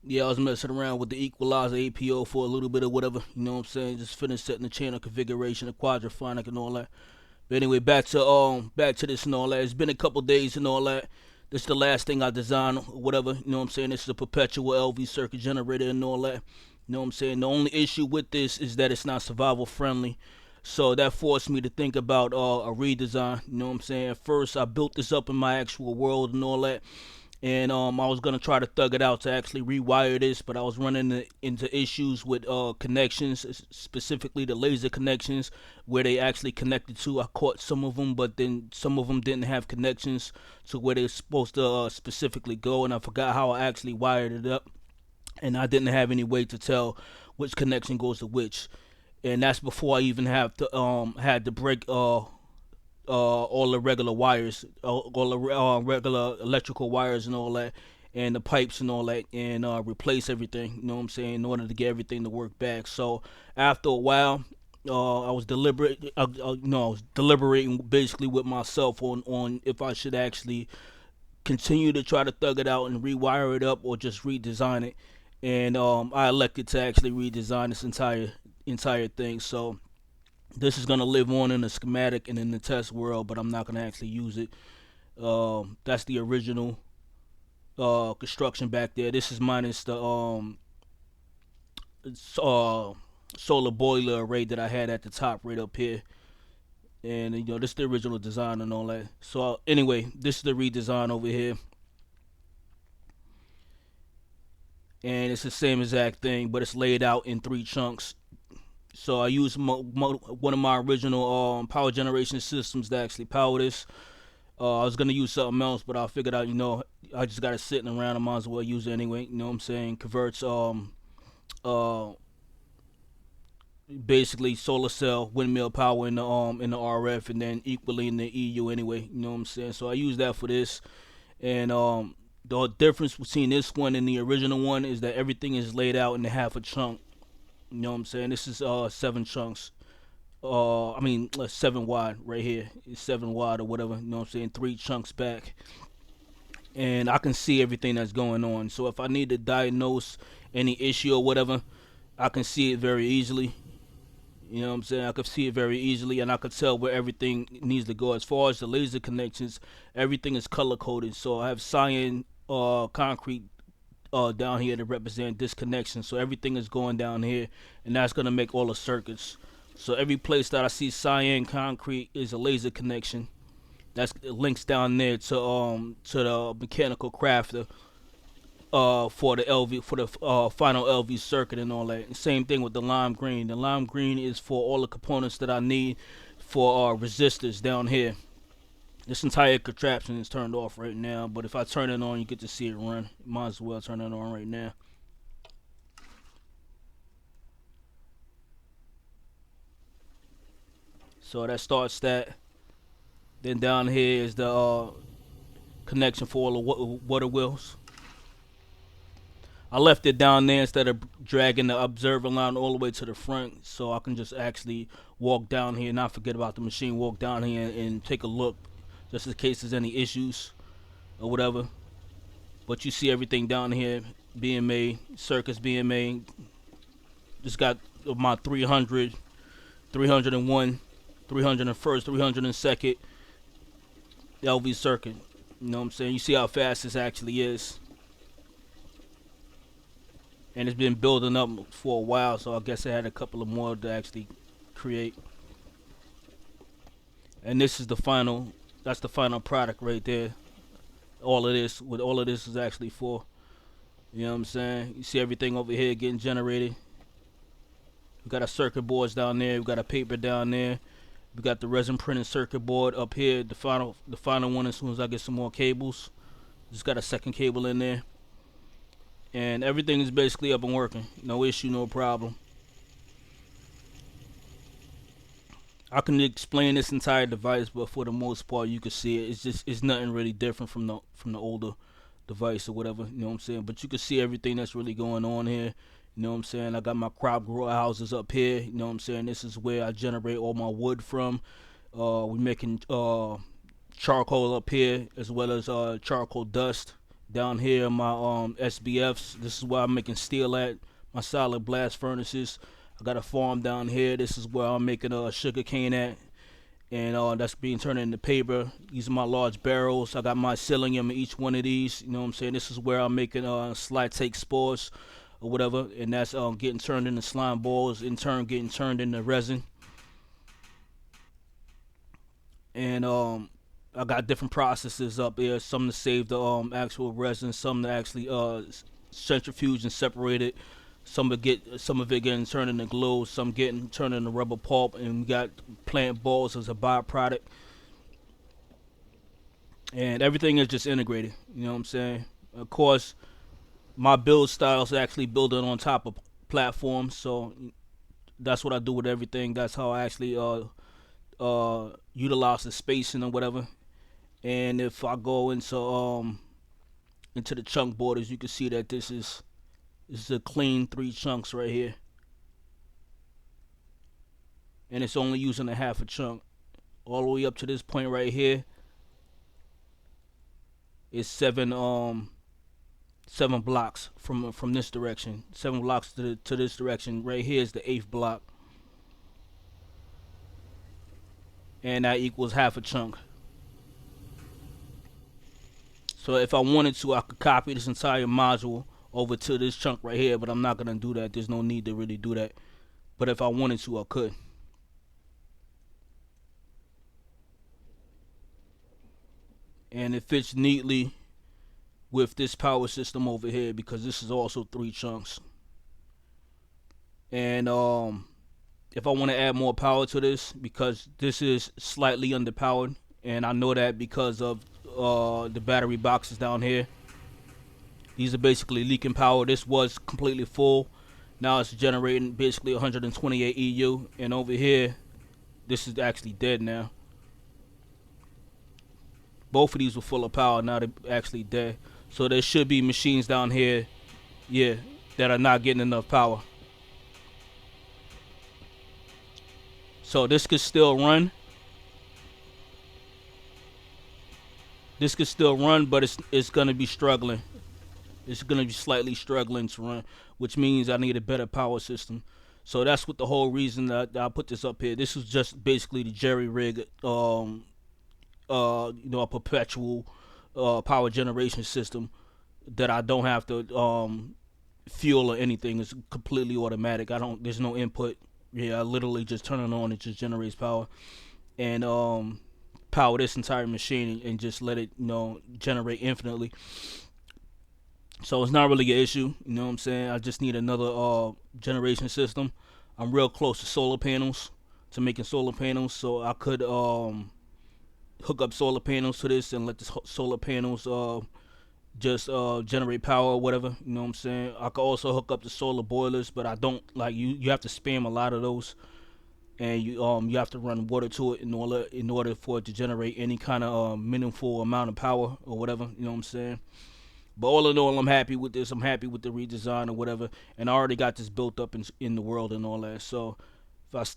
Yeah, I was messing around with the equalizer APO for a little bit or whatever. You know what I'm saying? Just finished setting the channel configuration, the quadraphonic and all that. But anyway, back to this and all that. It's been a couple days and all that. This is the last thing I designed or whatever. You know what I'm saying? This is a perpetual LV circuit generator and all that. You know what I'm saying? The only issue with this is that it's not survival friendly. So that forced me to think about a redesign. You know what I'm saying? At first, I built this up in my actual world and all that, and I was gonna try to thug it out to actually rewire this, but I was running into issues with connections, specifically the laser connections where they actually connected to. I caught some of them, but then some of them didn't have connections to where they're supposed to specifically go, and I forgot how I actually wired it up, and I didn't have any way to tell which connection goes to which, and that's before I even have to had to break all the regular wires, all the regular electrical wires and all that, and the pipes and all that, and replace everything. You know what I'm saying? In order to get everything to work back. So after a while, I was I was deliberating basically with myself on if I should actually continue to try to thug it out and rewire it up or just redesign it. And I elected to actually redesign this entire thing. So this is gonna live on in the schematic and in the test world, but I'm not gonna actually use it. That's the original construction back there. This is minus the uh, solar boiler array that I had at the top right up here, and you know this is the original design and all that. So anyway, this is the redesign over here, and it's the same exact thing, but it's laid out in three chunks. So I used one of my original power generation systems to actually power this. I was gonna use something else, but I figured out, I just got it sitting around. I might as well use it anyway. You know what I'm saying? Converts uh basically solar cell windmill power in the RF, and then equally in the EU anyway. You know what I'm saying? So I use that for this, and the difference between this one and the original one is that everything is laid out in half a chunk. You know what I'm saying? This is seven chunks. I mean, 7 wide right here. It's 7 wide or whatever. You know what I'm saying? Three chunks back, and I can see everything that's going on. So if I need to diagnose any issue or whatever, I can see it very easily. You know what I'm saying? I could see it very easily, and I could tell where everything needs to go. As far as the laser connections, everything is color coded. So I have cyan concrete down here to represent disconnection. So everything is going down here, and that's gonna make all the circuits. So every place that I see cyan concrete is a laser connection. That's links down there to the mechanical crafter for the LV for the final LV circuit and all that. And same thing with the lime green. The lime green is for all the components that I need for resistors down here. This entire contraption is turned off right now, but if I turn it on, you get to see it run. Might as well turn it on right now. So that starts that. Then down here is the connection for all the water wheels. I left it down there instead of dragging the observer line all the way to the front, so I can just actually walk down here, not forget about the machine, walk down here and take a look, just in case there's any issues or whatever. But you see everything down here being made, circuits being made. Just got my 300, 301, 301st, 302nd LV circuit. You know what I'm saying? You see how fast this actually is. And it's been building up for a while, so I guess I had a couple of more to actually create. And this is the final, that's the final product right there. All of this, what all of this is actually for. You know what I'm saying? You see everything over here getting generated. We got our circuit boards down there. We got a paper down there. We got the resin printed circuit board up here. The final one. As soon as I get some more cables, just got a second cable in there, and everything is basically up and working. No issue, no problem. I can explain this entire device, but for the most part, you can see it. It's nothing really different from the older device or whatever. You know what I'm saying? But you can see everything that's really going on here. You know what I'm saying? I got my crop grow houses up here. You know what I'm saying? This is where I generate all my wood from. We're making charcoal up here, as well as charcoal dust Down here, my SBFs. This is where I'm making steel at. My solid blast furnaces. I got a farm down here. This is where I'm making sugar cane at, and that's being turned into paper. These are my large barrels. I got my psyllium in each one of these. You know what I'm saying? This is where I'm making slide take spores or whatever, and that's getting turned into slime balls. In turn, getting turned into resin. And I got different processes up there. Some to save the actual resin, some to actually centrifuge and separate it. Some of it getting turned into glue, some getting turned into rubber pulp, and we got plant balls as a byproduct. And everything is just integrated. You know what I'm saying? Of course, my build style is actually building on top of platforms, so that's what I do with everything. That's how I actually utilize the spacing or whatever. And if I go into the chunk borders, you can see that this is a clean three chunks right here, and it's only using a half a chunk. All the way up to this point right here is seven blocks from this direction. 7 blocks to this direction. Right here is the eighth block, and that equals half a chunk. So if I wanted to, I could copy this entire module over to this chunk right here, but I'm not gonna do that. There's no need to really do that. But if I wanted to, I could. And it fits neatly with this power system over here because this is also three chunks. And if I want to add more power to this, because this is slightly underpowered, and I know that because of the battery boxes down here. These are basically leaking power. This was completely full. Now it's generating basically 128 EU, and over here, this is actually dead now. Both of these were full of power. Now they're actually dead. So there should be machines down here, yeah, that are not getting enough power. So this could still run. This could still run, but it's gonna be struggling. It's gonna be slightly struggling to run, which means I need a better power system. So that's what the whole reason that I put this up here. This is just basically the jerry rig, a perpetual power generation system that I don't have to fuel or anything. It's completely automatic. I don't. There's no input. Yeah, I literally just turn it on. It just generates power, and power this entire machine and just let it, generate infinitely. So it's not really an issue. You know what I'm saying? I just need another generation system. I'm real close to solar panels, to making solar panels, so I could hook up solar panels to this and let the solar panels just generate power or whatever. You know what I'm saying? I could also hook up the solar boilers, but I don't like you. You have to spam a lot of those, and you have to run water to it in order for it to generate any kind of meaningful amount of power or whatever. You know what I'm saying? But all in all, I'm happy with this. I'm happy with the redesign or whatever, and I already got this built up in the world and all that. So